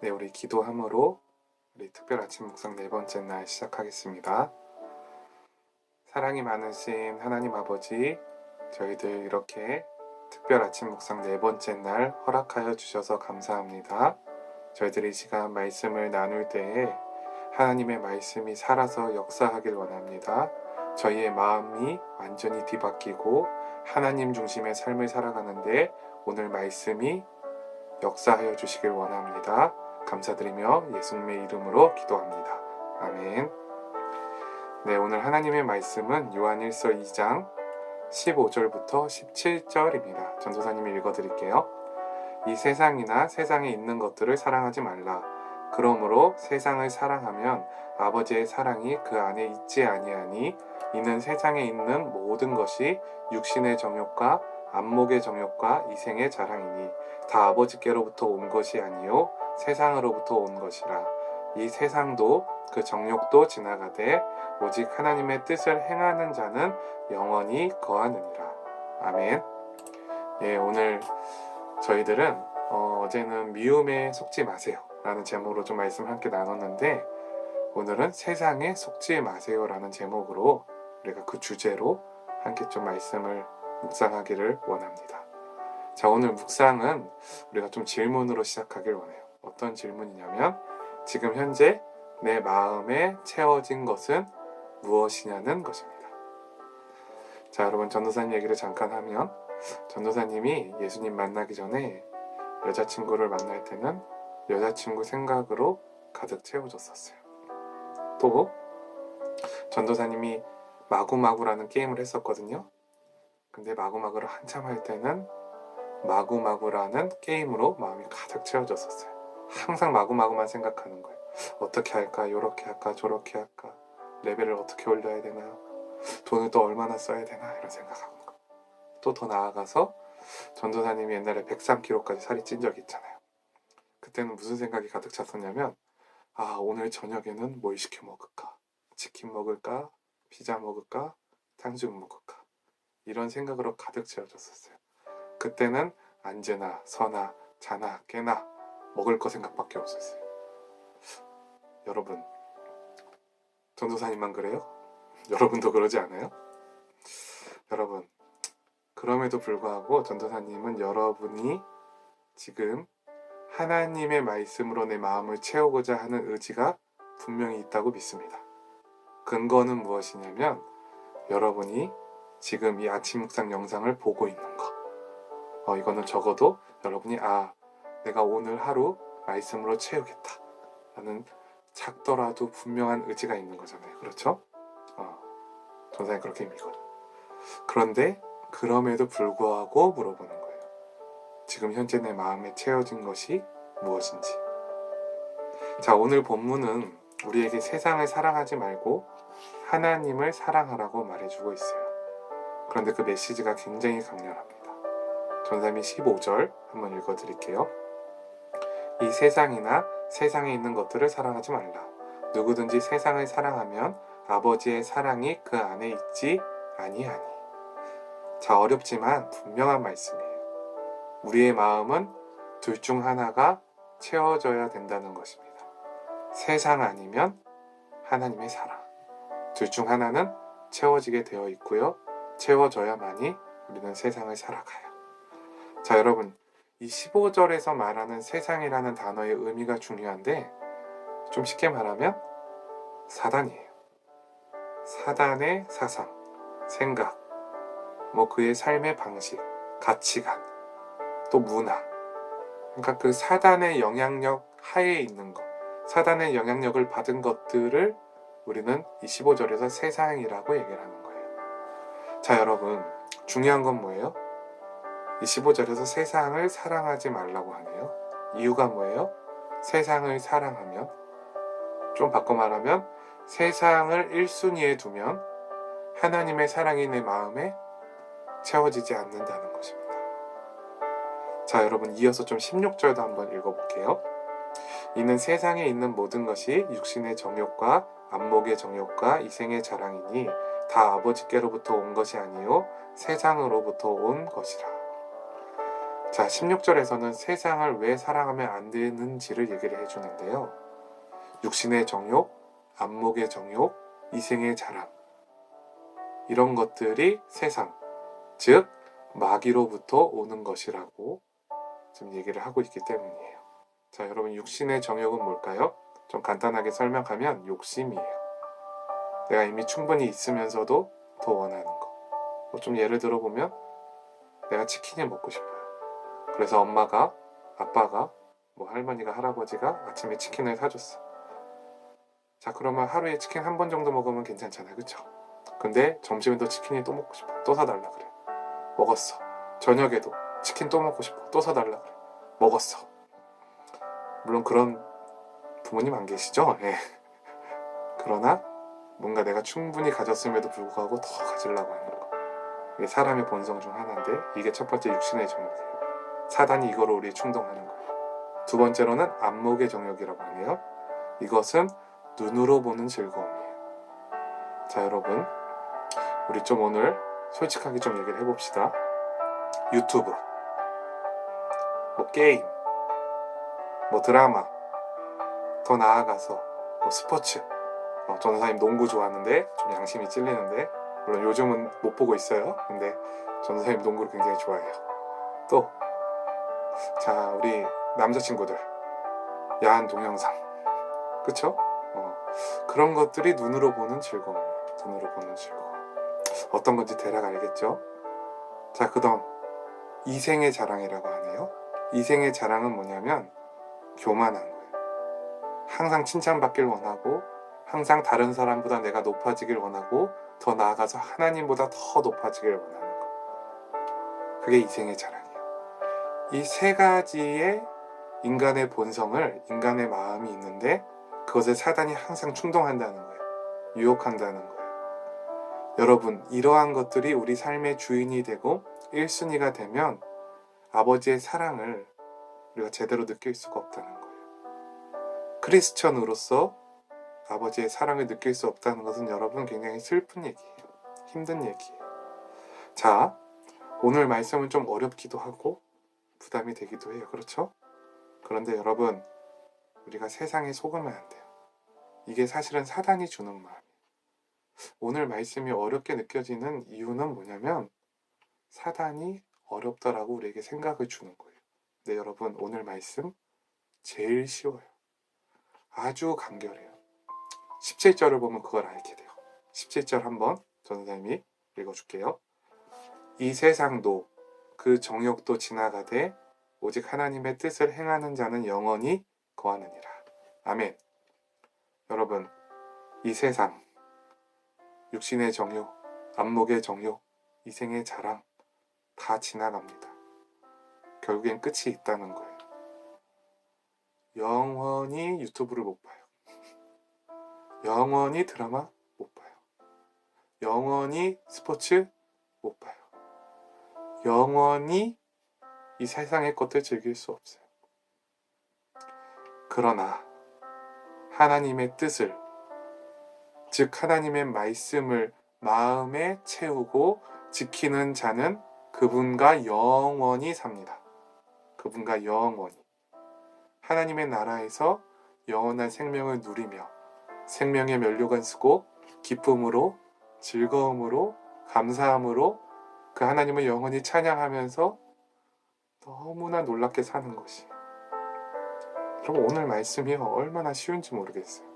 네, 우리 기도함으로 우리 특별 아침 묵상 네 번째 날 시작하겠습니다. 사랑이 많으신 하나님 아버지, 저희들 이렇게 특별 아침 묵상 네 번째 날 허락하여 주셔서 감사합니다. 저희들이 이 시간 말씀을 나눌 때에 하나님의 말씀이 살아서 역사하길 원합니다. 저희의 마음이 완전히 뒤바뀌고 하나님 중심의 삶을 살아가는데 오늘 말씀이 역사하여 주시길 원합니다. 감사드리며 예수님의 이름으로 기도합니다. 아멘. 네, 오늘 하나님의 말씀은 요한일서 2장 15절부터 17절입니다. 전도사님이 읽어드릴게요. 이 세상이나 세상에 있는 것들을 사랑하지 말라. 그러므로 세상을 사랑하면 아버지의 사랑이 그 안에 있지 아니하니 이는 세상에 있는 모든 것이 육신의 정욕과 안목의 정욕과 이생의 자랑이니 다 아버지께로부터 온 것이 아니요 세상으로부터 온 것이라. 이 세상도 그 정욕도 지나가되 오직 하나님의 뜻을 행하는 자는 영원히 거하느니라. 아멘. 예, 오늘 저희들은 어제는 미움에 속지 마세요 라는 제목으로 좀 말씀 함께 나눴는데, 오늘은 세상에 속지 마세요 라는 제목으로 우리가 그 주제로 함께 좀 말씀을 묵상하기를 원합니다. 자, 오늘 묵상은 우리가 좀 질문으로 시작하길 원해요. 어떤 질문이냐면, 지금 현재 내 마음에 채워진 것은 무엇이냐는 것입니다. 자, 여러분, 전도사님 얘기를 잠깐 하면, 전도사님이 예수님 만나기 전에 여자친구를 만날 때는 여자친구 생각으로 가득 채워졌었어요. 또 전도사님이 마구마구라는 게임을 했었거든요. 근데 마구마구를 한참 할 때는 마구마구라는 게임으로 마음이 가득 채워졌었어요. 항상 마구마구만 생각하는 거예요. 어떻게 할까, 요렇게 할까, 저렇게 할까, 레벨을 어떻게 올려야 되나, 돈을 또 얼마나 써야 되나, 이런 생각하는 거. 또 더 나아가서 전도사님이 옛날에 103kg까지 살이 찐 적이 있잖아요. 그때는 무슨 생각이 가득 찼었냐면, 오늘 저녁에는 뭘 시켜 먹을까? 치킨 먹을까? 피자 먹을까? 탕수육 먹을까? 이런 생각으로 가득 채워졌었어요. 그때는 앉으나 서나 자나 깨나 먹을 거 생각밖에 없었어요. 여러분, 전도사님만 그래요? 여러분도 그러지 않아요? 여러분, 그럼에도 불구하고 전도사님은 여러분이 지금 하나님의 말씀으로 내 마음을 채우고자 하는 의지가 분명히 있다고 믿습니다. 근거는 무엇이냐면, 여러분이 지금 이 아침 묵상 영상을 보고 있는 거. 이거는 적어도 여러분이 내가 오늘 하루 말씀으로 채우겠다 라는 작더라도 분명한 의지가 있는 거잖아요. 그렇죠? 전사님 그렇게 믿거든요. 그런데 그럼에도 불구하고 물어보는 거예요. 지금 현재 내 마음에 채워진 것이 무엇인지. 자, 오늘 본문은 우리에게 세상을 사랑하지 말고 하나님을 사랑하라고 말해주고 있어요. 그런데 그 메시지가 굉장히 강렬합니다. 전사님이 15절 한번 읽어드릴게요. 이 세상이나 세상에 있는 것들을 사랑하지 말라. 누구든지 세상을 사랑하면 아버지의 사랑이 그 안에 있지 아니하니. 자, 어렵지만 분명한 말씀이에요. 우리의 마음은 둘 중 하나가 채워져야 된다는 것입니다. 세상 아니면 하나님의 사랑. 둘 중 하나는 채워지게 되어 있고요. 채워져야만이 우리는 세상을 살아가요. 자, 여러분, 이 15절에서 말하는 세상이라는 단어의 의미가 중요한데, 좀 쉽게 말하면 사단이에요. 사단의 사상, 생각, 그의 삶의 방식, 가치관, 또 문화. 그러니까 그 사단의 영향력 하에 있는 것, 사단의 영향력을 받은 것들을 우리는 이 15절에서 세상이라고 얘기를 하는 거예요. 자, 여러분, 중요한 건 뭐예요? 이 15절에서 세상을 사랑하지 말라고 하네요. 이유가 뭐예요? 세상을 사랑하면, 좀 바꿔 말하면 세상을 1순위에 두면 하나님의 사랑이 내 마음에 채워지지 않는다는 것입니다. 자, 여러분, 이어서 좀 16절도 한번 읽어볼게요. 이는 세상에 있는 모든 것이 육신의 정욕과 안목의 정욕과 이생의 자랑이니 다 아버지께로부터 온 것이 아니요 세상으로부터 온 것이라. 자, 16절에서는 세상을 왜 사랑하면 안 되는지를 얘기를 해주는데요. 육신의 정욕, 안목의 정욕, 이생의 자랑, 이런 것들이 세상, 즉 마귀로부터 오는 것이라고 지금 얘기를 하고 있기 때문이에요. 자, 여러분, 육신의 정욕은 뭘까요? 좀 간단하게 설명하면 욕심이에요. 내가 이미 충분히 있으면서도 더 원하는 거. 좀 예를 들어보면 내가 치킨이 먹고 싶어요. 그래서 엄마가, 아빠가, 할머니가, 할아버지가 아침에 치킨을 사줬어. 자, 그러면 하루에 치킨 한 번 정도 먹으면 괜찮잖아요, 그쵸? 근데 점심에도 치킨이 또 먹고 싶어. 또 사달라 그래. 먹었어. 저녁에도 치킨 또 먹고 싶어. 또 사달라 그래. 먹었어. 물론 그런 부모님 안 계시죠? 예. 그러나 뭔가 내가 충분히 가졌음에도 불구하고 더 가지려고 하는 거. 이게 사람의 본성 중 하나인데, 이게 첫 번째 육신의 정욕이에요. 사단이 이거로 우리 충동하는 거예요. 두 번째로는 안목의 정욕이라고 하네요. 이것은 눈으로 보는 즐거움이에요. 자, 여러분, 우리 좀 오늘 솔직하게 좀 얘기를 해봅시다. 유튜브, 게임, 드라마, 더 나아가서 스포츠. 전도사님 농구 좋아하는데 좀 양심이 찔리는데, 물론 요즘은 못 보고 있어요. 근데 전도사님 농구를 굉장히 좋아해요. 또, 자, 우리 남자친구들, 야한 동영상, 그쵸? 그런 것들이 눈으로 보는 즐거움이에요. 눈으로 보는 즐거움. 어떤 건지 대략 알겠죠? 자, 그다음 이생의 자랑이라고 하네요. 이생의 자랑은 뭐냐면 교만한 거예요. 항상 칭찬받길 원하고, 항상 다른 사람보다 내가 높아지길 원하고, 더 나아가서 하나님보다 더 높아지길 원하는 거. 그게 이생의 자랑이에요. 이 세 가지의 인간의 본성을, 인간의 마음이 있는데, 그것을 사단이 항상 충동한다는 거예요. 유혹한다는 거예요. 여러분, 이러한 것들이 우리 삶의 주인이 되고 1순위가 되면 아버지의 사랑을 우리가 제대로 느낄 수가 없다는 거예요. 크리스천으로서 아버지의 사랑을 느낄 수 없다는 것은 여러분 굉장히 슬픈 얘기예요. 힘든 얘기예요. 자, 오늘 말씀은 좀 어렵기도 하고 부담이 되기도 해요. 그렇죠? 그런데 여러분, 우리가 세상에 속으면 안 돼요. 이게 사실은 사단이 주는 마음이에요. 오늘 말씀이 어렵게 느껴지는 이유는 뭐냐면 사단이 어렵다라고 우리에게 생각을 주는 거예요. 네, 여러분, 오늘 말씀 제일 쉬워요. 아주 간결해요. 17절을 보면 그걸 알게 돼요. 17절 한번 전도사님이 읽어줄게요. 이 세상도 그 정욕도 지나가되 오직 하나님의 뜻을 행하는 자는 영원히 거하느니라. 아멘. 여러분, 이 세상, 육신의 정욕, 안목의 정욕, 이생의 자랑 다 지나갑니다. 결국엔 끝이 있다는 거예요. 영원히 유튜브를 못 봐요. 영원히 드라마 못 봐요. 영원히 스포츠 못 봐요. 영원히 이 세상의 것들 즐길 수 없어요. 그러나 하나님의 뜻을, 즉 하나님의 말씀을 마음에 채우고 지키는 자는 그분과 영원히 삽니다. 그분과 영원히. 하나님의 나라에서 영원한 생명을 누리며 생명의 면류관 쓰고 기쁨으로, 즐거움으로, 감사함으로 그 하나님을 영원히 찬양하면서 너무나 놀랍게 사는 것이. 여러분, 오늘 말씀이 얼마나 쉬운지 모르겠어요.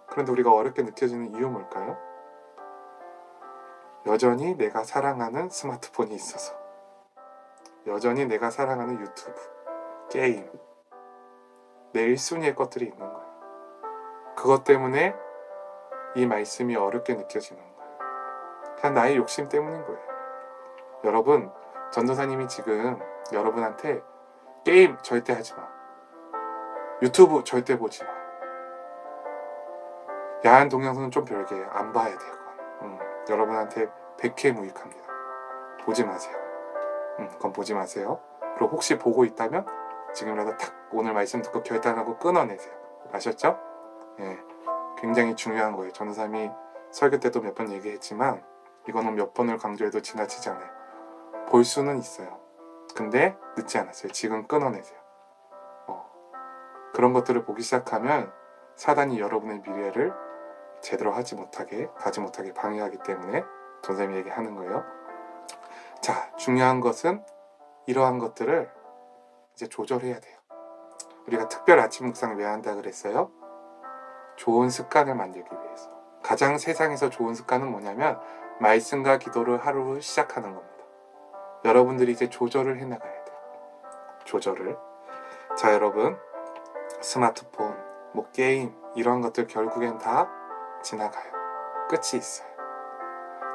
그런데 우리가 어렵게 느껴지는 이유 뭘까요? 여전히 내가 사랑하는 스마트폰이 있어서, 여전히 내가 사랑하는 유튜브, 게임, 내 1순위의 것들이 있는 거예요. 그것 때문에 이 말씀이 어렵게 느껴지는 거예요. 그냥 나의 욕심 때문인 거예요. 여러분, 전도사님이 지금 여러분한테 게임 절대 하지 마, 유튜브 절대 보지 마, 야한 동영상은 좀 별개예요. 안 봐야 돼요. 여러분한테 백해무익합니다. 보지 마세요. 그건 보지 마세요. 그리고 혹시 보고 있다면 지금이라도 탁 오늘 말씀 듣고 결단하고 끊어내세요. 아셨죠? 예, 굉장히 중요한 거예요. 전도사님이 설교 때도 몇 번 얘기했지만 이거는 몇 번을 강조해도 지나치지 않아요. 볼 수는 있어요. 근데 늦지 않았어요. 지금 끊어내세요. 그런 것들을 보기 시작하면 사단이 여러분의 미래를 제대로 가지 못하게 방해하기 때문에 선생님이 얘기하는 거예요. 자, 중요한 것은 이러한 것들을 이제 조절해야 돼요. 우리가 특별 아침 묵상을 왜 한다 그랬어요? 좋은 습관을 만들기 위해서. 가장 세상에서 좋은 습관은 뭐냐면 말씀과 기도를 하루를 시작하는 겁니다. 여러분들이 이제 조절을 해나가야 돼요. 조절을. 자, 여러분, 스마트폰, 게임 이런 것들 결국엔 다 지나가요. 끝이 있어요.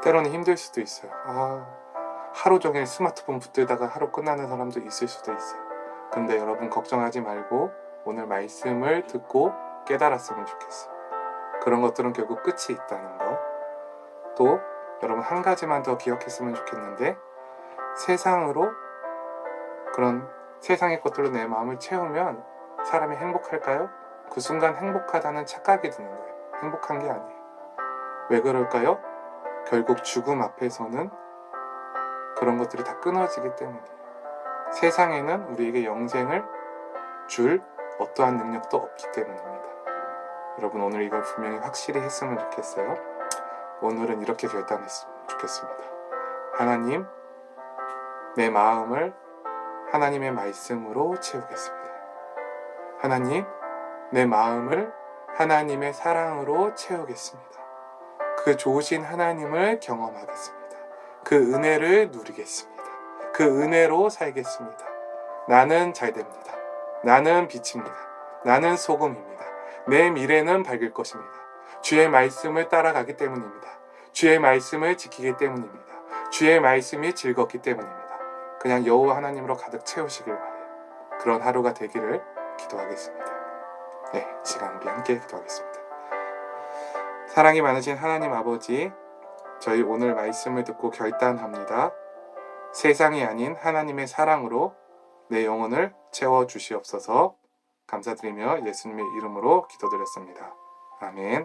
때로는 힘들 수도 있어요. 하루 종일 스마트폰 붙들다가 하루 끝나는 사람도 있을 수도 있어요. 근데 여러분 걱정하지 말고 오늘 말씀을 듣고 깨달았으면 좋겠어요. 그런 것들은 결국 끝이 있다는 거. 또 여러분 한 가지만 더 기억했으면 좋겠는데, 그런 세상의 것들로 내 마음을 채우면 사람이 행복할까요? 그 순간 행복하다는 착각이 드는 거예요. 행복한 게 아니에요. 왜 그럴까요? 결국 죽음 앞에서는 그런 것들이 다 끊어지기 때문이에요. 세상에는 우리에게 영생을 줄 어떠한 능력도 없기 때문입니다. 여러분 오늘 이걸 분명히 확실히 했으면 좋겠어요. 오늘은 이렇게 결단했으면 좋겠습니다. 하나님, 내 마음을 하나님의 말씀으로 채우겠습니다. 하나님, 내 마음을 하나님의 사랑으로 채우겠습니다. 그 좋으신 하나님을 경험하겠습니다. 그 은혜를 누리겠습니다. 그 은혜로 살겠습니다. 나는 잘됩니다. 나는 빛입니다. 나는 소금입니다. 내 미래는 밝을 것입니다. 주의 말씀을 따라가기 때문입니다. 주의 말씀을 지키기 때문입니다. 주의 말씀이 즐겁기 때문입니다. 그냥 여호와 하나님으로 가득 채우시길 바라요. 그런 하루가 되기를 기도하겠습니다. 네, 시간 우리 함께 기도하겠습니다. 사랑이 많으신 하나님 아버지, 저희 오늘 말씀을 듣고 결단합니다. 세상이 아닌 하나님의 사랑으로 내 영혼을 채워주시옵소서. 감사드리며 예수님의 이름으로 기도드렸습니다. 아멘.